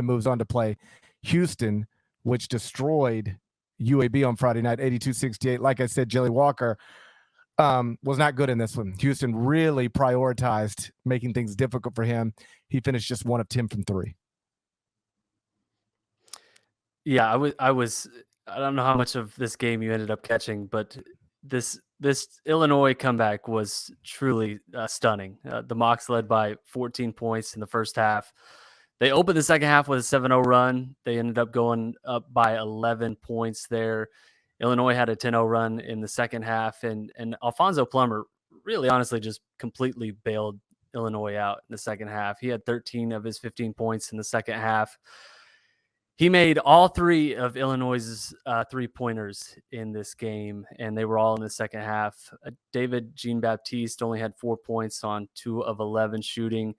moves on to play Houston, which destroyed UAB on Friday night, 82-68. Like I said, Jelly Walker was not good in this one. Houston really prioritized making things difficult for him. He finished just 1 of 10 from 3. Yeah, I don't know how much of this game you ended up catching, but this Illinois comeback was truly stunning. The Mocs led by 14 points in the first half. They opened the second half with a 7-0 run. They ended up going up by 11 points there. Illinois had a 10-0 run in the second half, and Alfonso Plummer really honestly just completely bailed Illinois out in the second half. He had 13 of his 15 points in the second half. He made all 3 of Illinois' 3-pointers in this game, and they were all in the second half. David Jean-Baptiste only had 4 points on 2 of 11 shooting.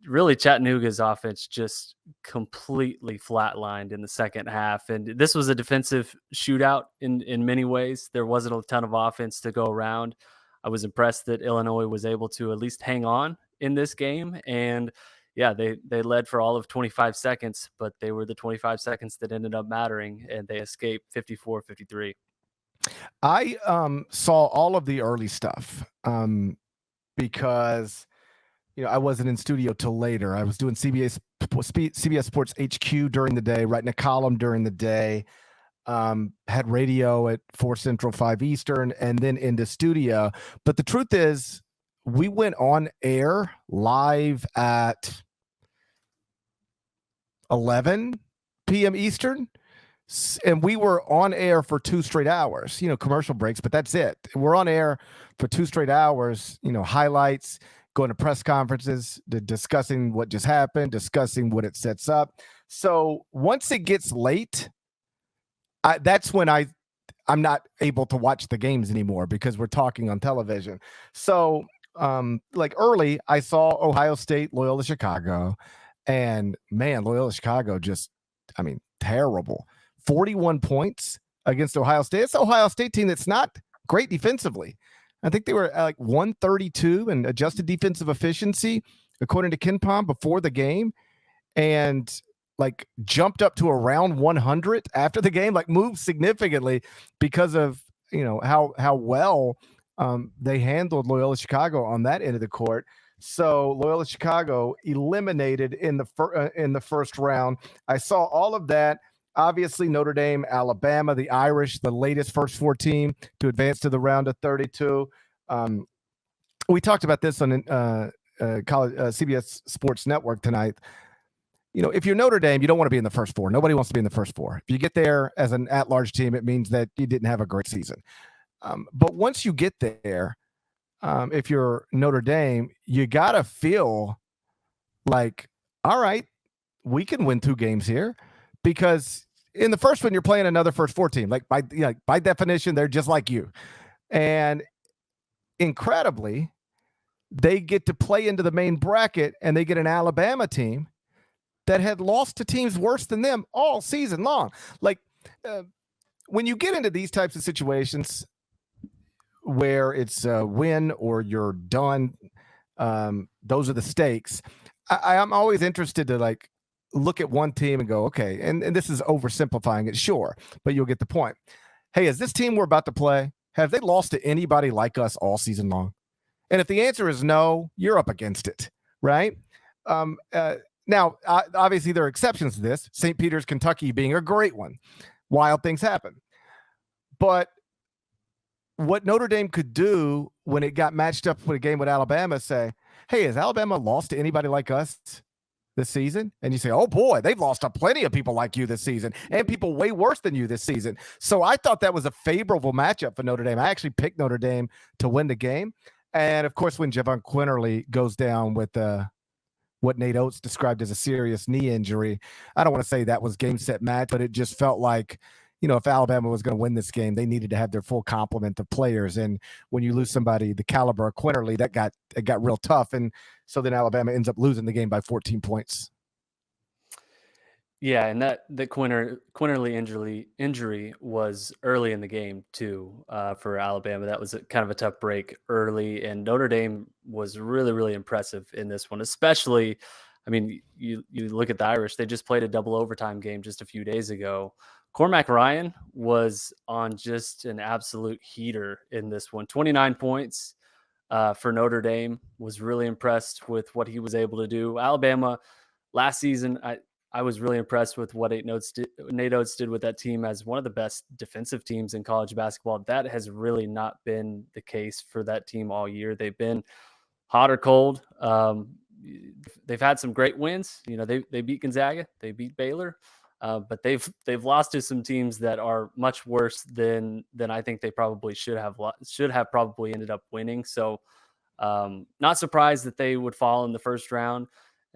Really, Chattanooga's offense just completely flatlined in the second half. And this was a defensive shootout in many ways. There wasn't a ton of offense to go around. I was impressed that Illinois was able to at least hang on in this game. And yeah, they led for all of 25 seconds, but they were the 25 seconds that ended up mattering, and they escaped 54-53. I saw all of the early stuff because I wasn't in studio till later. I was doing CBS Sports HQ during the day, writing a column during the day, had radio at 4 Central, 5 Eastern, and then into studio. But the truth is, we went on air live at 11 p.m. Eastern, and we were on air for 2 straight hours, commercial breaks, but that's it. We're on air for 2 straight hours, highlights, going to press conferences, discussing what just happened, discussing what it sets up. So once it gets late, that's when I'm not able to watch the games anymore because we're talking on television. So early, I saw Ohio State, Loyola Chicago, and man, Loyola Chicago just, terrible. 41 points against Ohio State. It's an Ohio State team that's not great defensively. I think they were at like 132 in adjusted defensive efficiency, according to KenPom, before the game, and jumped up to around 100 after the game, moved significantly because of how well they handled Loyola Chicago on that end of the court. So Loyola Chicago eliminated in the first round. I saw all of that. Obviously, Notre Dame, Alabama, the Irish, the latest first 4 team to advance to the round of 32. We talked about this on CBS Sports Network tonight. If you're Notre Dame, you don't want to be in the first 4. Nobody wants to be in the first 4. If you get there as an at-large team, it means that you didn't have a great season. But once you get there, if you're Notre Dame, you got to feel like, all right, we can win 2 games here, because in the first one, you're playing another first 4 team. By definition, they're just like you. And incredibly, they get to play into the main bracket, and they get an Alabama team that had lost to teams worse than them all season long. When you get into these types of situations where it's a win or you're done, those are the stakes. I'm always interested to look at one team and go, okay, and this is oversimplifying it, sure, but you'll get the point. Hey, is this team we're about to play, have they lost to anybody like us all season long? And if the answer is no, you're up against it, right? Now, obviously, there are exceptions to this, St. Peter's, Kentucky being a great one. Wild things happen. But what Notre Dame could do when it got matched up with a game with Alabama, say, hey, has Alabama lost to anybody like us this season? And you say, oh boy, they've lost to plenty of people like you this season, and people way worse than you this season. So I thought that was a favorable matchup for Notre Dame. I actually picked Notre Dame to win the game. And of course, when Javon Quinterly goes down with what Nate Oates described as a serious knee injury, I don't want to say that was game, set, match, but it just felt like, if Alabama was going to win this game, they needed to have their full complement of players. And when you lose somebody the caliber of Quinterly, it got real tough. And so then Alabama ends up losing the game by 14 points. Yeah, and the Quinterly injury was early in the game too, for Alabama. That was kind of a tough break early, and Notre Dame was really, really impressive in this one, especially I mean, you look at the Irish; they just played a double overtime game just a few days ago. Cormac Ryan was on just an absolute heater in this one. 29 points for Notre Dame. Was really impressed with what he was able to do. Alabama last season, I was really impressed with what Nate Oates did with that team as one of the best defensive teams in college basketball. That has really not been the case for that team all year. They've been hot or cold. They've had some great wins. You know, they beat Gonzaga, they beat Baylor, but they've lost to some teams that are much worse than I think they probably should have probably ended up winning. So not surprised that they would fall in the first round,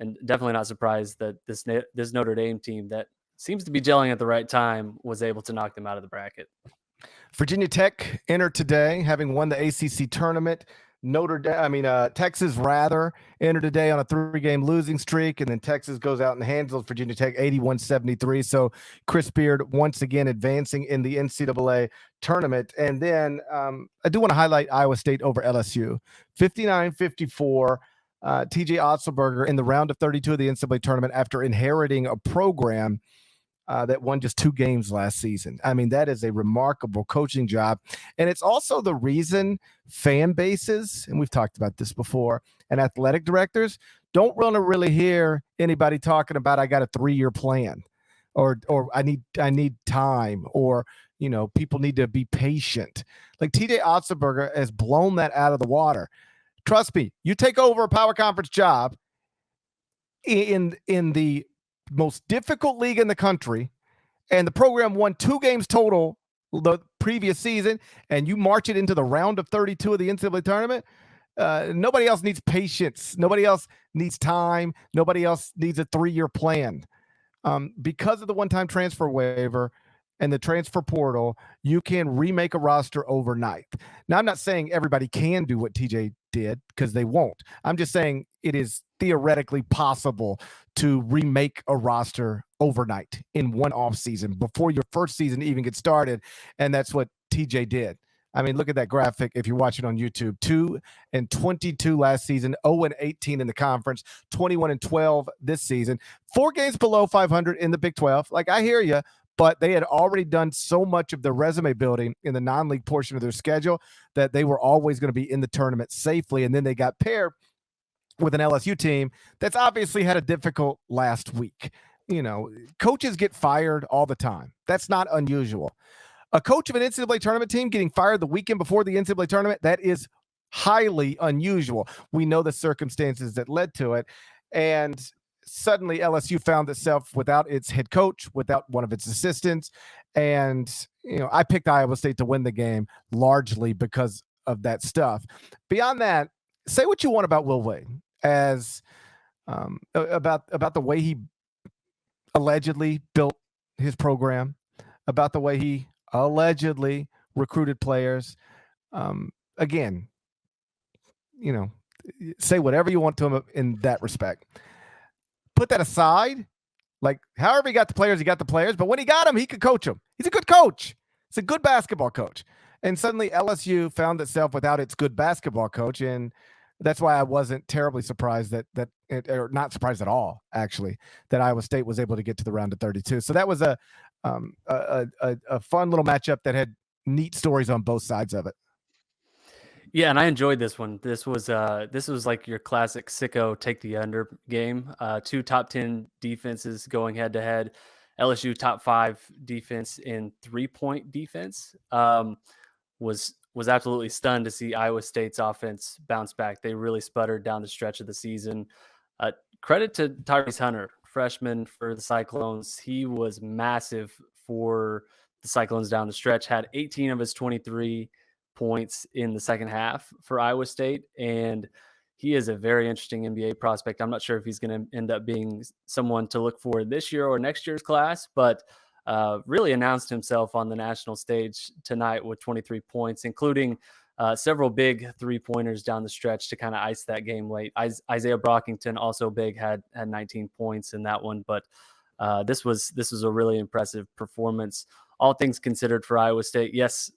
and definitely not surprised that this Notre Dame team that seems to be gelling at the right time was able to knock them out of the bracket. Virginia Tech entered today, having won the ACC tournament. Texas rather entered today on a 3-game losing streak, and then Texas goes out and handles Virginia Tech 81-73. So Chris Beard once again advancing in the NCAA tournament. And then I do want to highlight Iowa State over LSU, 59-54. TJ Otzelberger in the round of 32 of the NCAA tournament after inheriting a program that won just 2 games last season. I mean, that is a remarkable coaching job. And it's also the reason fan bases, and we've talked about this before, and athletic directors don't want to really hear anybody talking about, I got a 3-year plan, or I need time, or, you know, people need to be patient. Like TJ Otzelberger has blown that out of the water. Trust me, you take over a power conference job in the most difficult league in the country, and the program won 2 games total the previous season, and you march it into the round of 32 of the NCAA tournament. Nobody else needs patience. Nobody else needs time. Nobody else needs a 3-year plan. Because of the one-time transfer waiver and the transfer portal, you can remake a roster overnight. Now, I'm not saying everybody can do what TJ did, because they won't. I'm just saying it is theoretically possible to remake a roster overnight in one off season before your first season even gets started. And that's what TJ did. I mean, look at that graphic if you're watching on YouTube. 2-22 last season, 0-18 in the conference, 21-12 this season, 4 games below 500 in the Big 12. Like, I hear you, but they had already done so much of the resume building in the non-league portion of their schedule that they were always going to be in the tournament safely. And then they got paired with an LSU team that's obviously had a difficult last week. You know, coaches get fired all the time. That's not unusual. A coach of an NCAA tournament team getting fired the weekend before the NCAA tournament, that is highly unusual. We know the circumstances that led to it. And suddenly LSU found itself without its head coach, without one of its assistants. And, you know, I picked Iowa State to win the game largely because of that stuff. Beyond that, say what you want about Will Wade as about the way he allegedly built his program, about the way he allegedly recruited players. Again, you know, say whatever you want to him in that respect. Put that aside. Like, however he got the players, but when he got them, he could coach them. He's a good coach. He's a good basketball coach. And suddenly LSU found itself without its good basketball coach. And that's why I wasn't terribly surprised or not surprised at all, actually, that Iowa State was able to get to the round of 32. So that was a fun little matchup that had neat stories on both sides of it. Yeah, and I enjoyed this one. This was like your classic sicko take the under game. 2 top 10 defenses going head to head. LSU top 5 defense in 3-point defense. Was absolutely stunned to see Iowa State's offense bounce back. They really sputtered down the stretch of the season. Credit to Tyrese Hunter, freshman for the Cyclones. He was massive for the Cyclones down the stretch, had 18 of his 23 points in the second half for Iowa State, and he is a very interesting NBA prospect. I'm not sure if he's going to end up being someone to look for this year or next year's class, but really announced himself on the national stage tonight with 23 points, including several big 3-pointers down the stretch to kind of ice that game late. Isaiah Brockington, also big, had 19 points in that one, but this was a really impressive performance, all things considered, for Iowa State. Yes,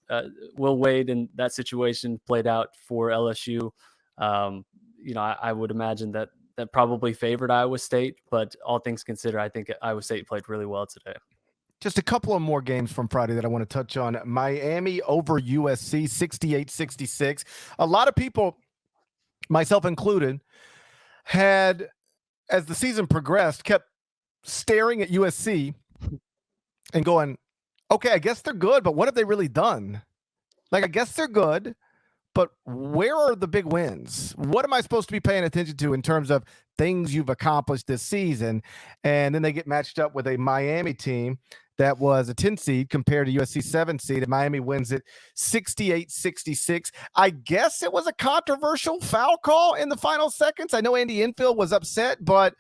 Will Wade in that situation played out for LSU. You know, I would imagine that that probably favored Iowa State, but all things considered, I think Iowa State played really well today. Just a couple of more games from Friday that I want to touch on. Miami over USC, 68-66. A lot of people, myself included, had, as the season progressed, kept staring at USC and going, okay, I guess they're good, but what have they really done? Like, I guess they're good, but where are the big wins? What am I supposed to be paying attention to in terms of things you've accomplished this season? And then they get matched up with a Miami team that was a 10 seed compared to USC 7 seed, and Miami wins it 68-66. I guess it was a controversial foul call in the final seconds. I know Andy Enfield was upset, but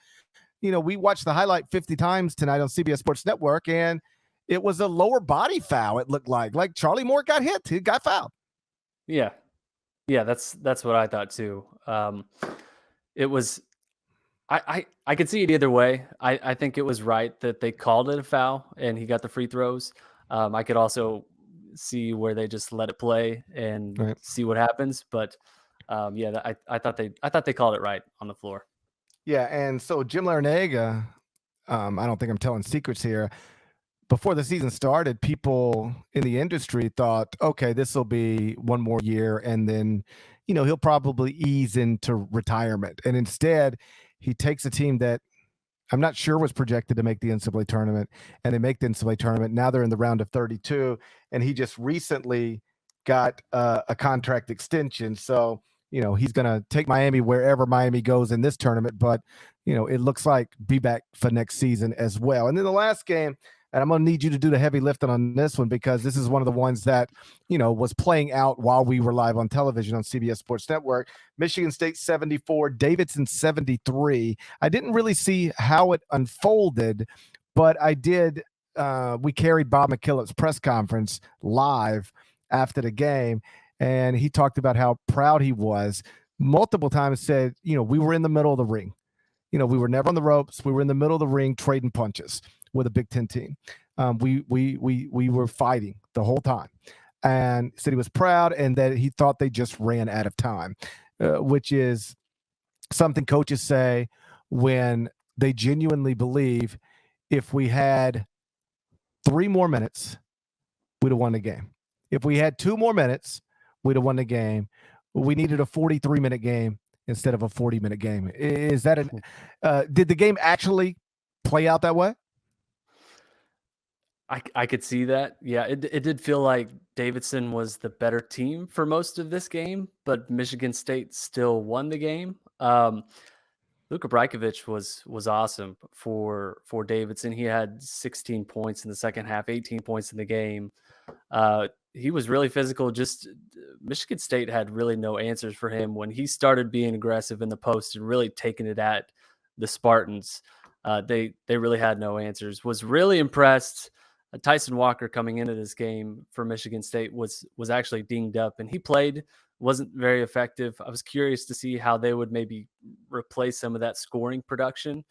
we watched the highlight 50 times tonight on CBS Sports Network, and it was a lower body foul. It looked like Charlie Moore got hit. He got fouled. Yeah, that's what I thought too. It was. I could see it either way. I think it was right that they called it a foul and he got the free throws. I could also see where they just let it play and see what happens. But I thought they called it right on the floor. Yeah, and so Jim Larinaga, I don't think I'm telling secrets here. Before the season started, people in the industry thought, okay, this will be one more year, and then he'll probably ease into retirement. And instead, he takes a team that I'm not sure was projected to make the NCAA tournament, and they make the NCAA tournament. Now they're in the round of 32, and he just recently got a contract extension. So, he's going to take Miami wherever Miami goes in this tournament, but, it looks like be back for next season as well. And then the last game, and I'm going to need you to do the heavy lifting on this one because this is one of the ones that, was playing out while we were live on television on CBS Sports Network. Michigan State 74, Davidson 73. I didn't really see how it unfolded, but I did. We carried Bob McKillop's press conference live after the game, and he talked about how proud he was. Multiple times said, we were in the middle of the ring. We were never on the ropes. We were in the middle of the ring trading punches with a Big Ten team. We were fighting the whole time, and said he was proud and that he thought they just ran out of time, which is something coaches say when they genuinely believe if we had 3 more minutes, we'd have won the game. If we had 2 more minutes, we'd have won the game. We needed a 43-minute game instead of a 40-minute game. Is that did the game actually play out that way? I could see that. Yeah, it did feel like Davidson was the better team for most of this game, but Michigan State still won the game. Luka Brajkovic was awesome for Davidson. He had 16 points in the second half, 18 points in the game. He was really physical. Just Michigan State had really no answers for him when he started being aggressive in the post and really taking it at the Spartans. They really had no answers. Was really impressed. Tyson Walker coming into this game for Michigan State was actually dinged up, and he wasn't very effective. I was curious to see how they would maybe replace some of that scoring production.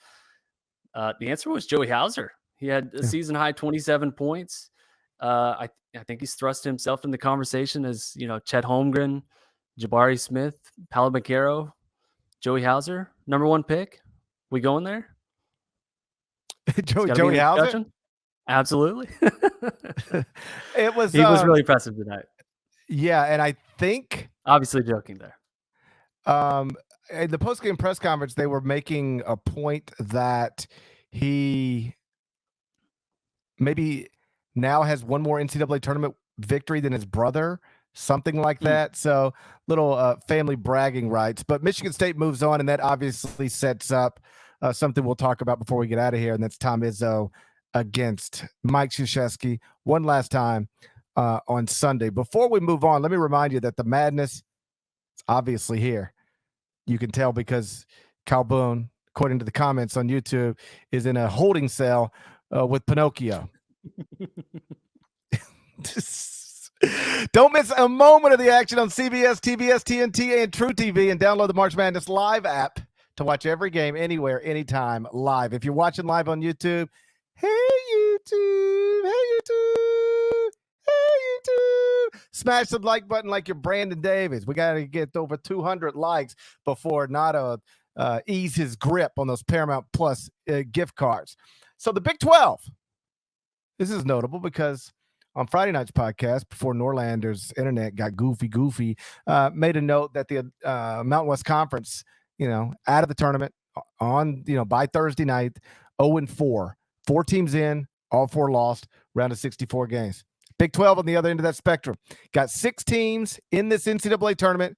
The answer was Joey Hauser. He had a season high 27 points. I think he's thrust himself in the conversation as Chet Holmgren, Jabari Smith, Paolo Banchero, Joey Hauser, number 1 pick. We going there? Joey Hauser? Absolutely. He was really impressive tonight. Yeah, and I think obviously joking there. In the post-game press conference, they were making a point that he maybe now has one more NCAA tournament victory than his brother, something like that. So little family bragging rights. But Michigan State moves on, and that obviously sets up something we'll talk about before we get out of here, and that's Tom Izzo against Mike Krzyzewski one last time on Sunday. Before we move on, let me remind you that the madness is obviously here. You can tell because Kyle Boone, according to the comments on YouTube, is in a holding cell with Pinocchio. Don't miss a moment of the action on CBS, TBS, TNT, and True TV, and download the March Madness Live app to watch every game anywhere, anytime, live. If you're watching live on YouTube, hey YouTube, smash the like button like you're Brandon Davis. We got to get over 200 likes before not ease his grip on those Paramount Plus gift cards. So the Big 12, this is notable because on Friday night's podcast, before Norlander's internet got goofy, made a note that the Mountain West Conference, out of the tournament on, by Thursday night, 0-4. 4 teams in, all 4 lost, round of 64 games. Big 12 on the other end of that spectrum. Got 6 teams in this NCAA tournament.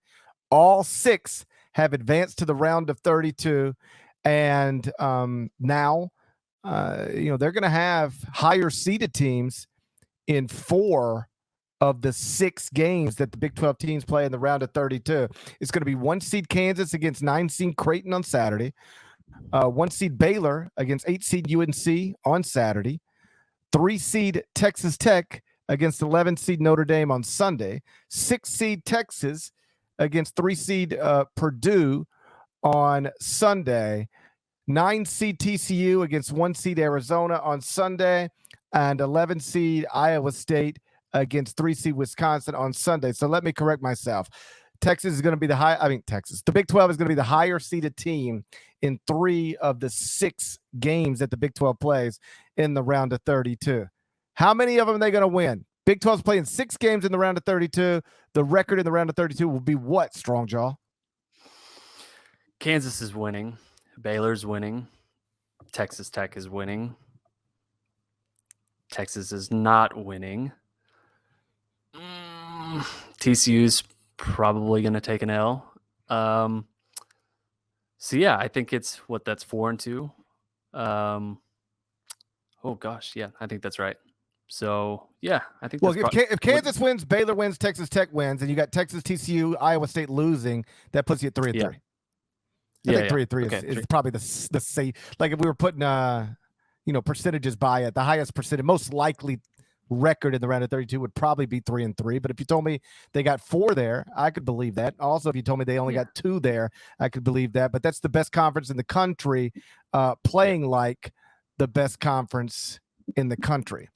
All 6 have advanced to the round of 32. And now, they're going to have higher seeded teams in 4 of the 6 games that the Big 12 teams play in the round of 32. It's going to be 1 seed Kansas against 9 seed Creighton on Saturday. 1 seed Baylor against 8 seed UNC on Saturday. 3 seed Texas Tech against 11 seed Notre Dame on Sunday. 6 seed Texas against 3 seed Purdue on Sunday. 9 seed TCU against 1 seed Arizona on Sunday, and 11 seed Iowa State against 3 seed Wisconsin on Sunday. So let me correct myself. Texas is going to be the Big 12 is going to be the higher seeded team in 3 of the 6 games that the Big 12 plays in the round of 32. How many of them are they going to win? Big 12 is playing 6 games in the round of 32. The record in the round of 32 will be what, Strongjaw? Kansas is winning. Baylor's winning. Texas Tech is winning. Texas is not winning. TCU's probably going to take an L. So yeah, I think it's that's 4-2. Oh gosh, yeah, I think that's right. So yeah, I think. Well, if Kansas wins, Baylor wins, Texas Tech wins, and you got Texas, TCU, Iowa State losing, that puts you at 3-3. I think 3-3 is probably the safe. Like if we were putting percentages by it, the highest percentage, most likely record in the round of 32 would probably be 3-3. But if you told me they got 4 there, I could believe that. Also, if you told me they only got 2 there, I could believe that. But that's the best conference in the country, playing like the best conference in the country.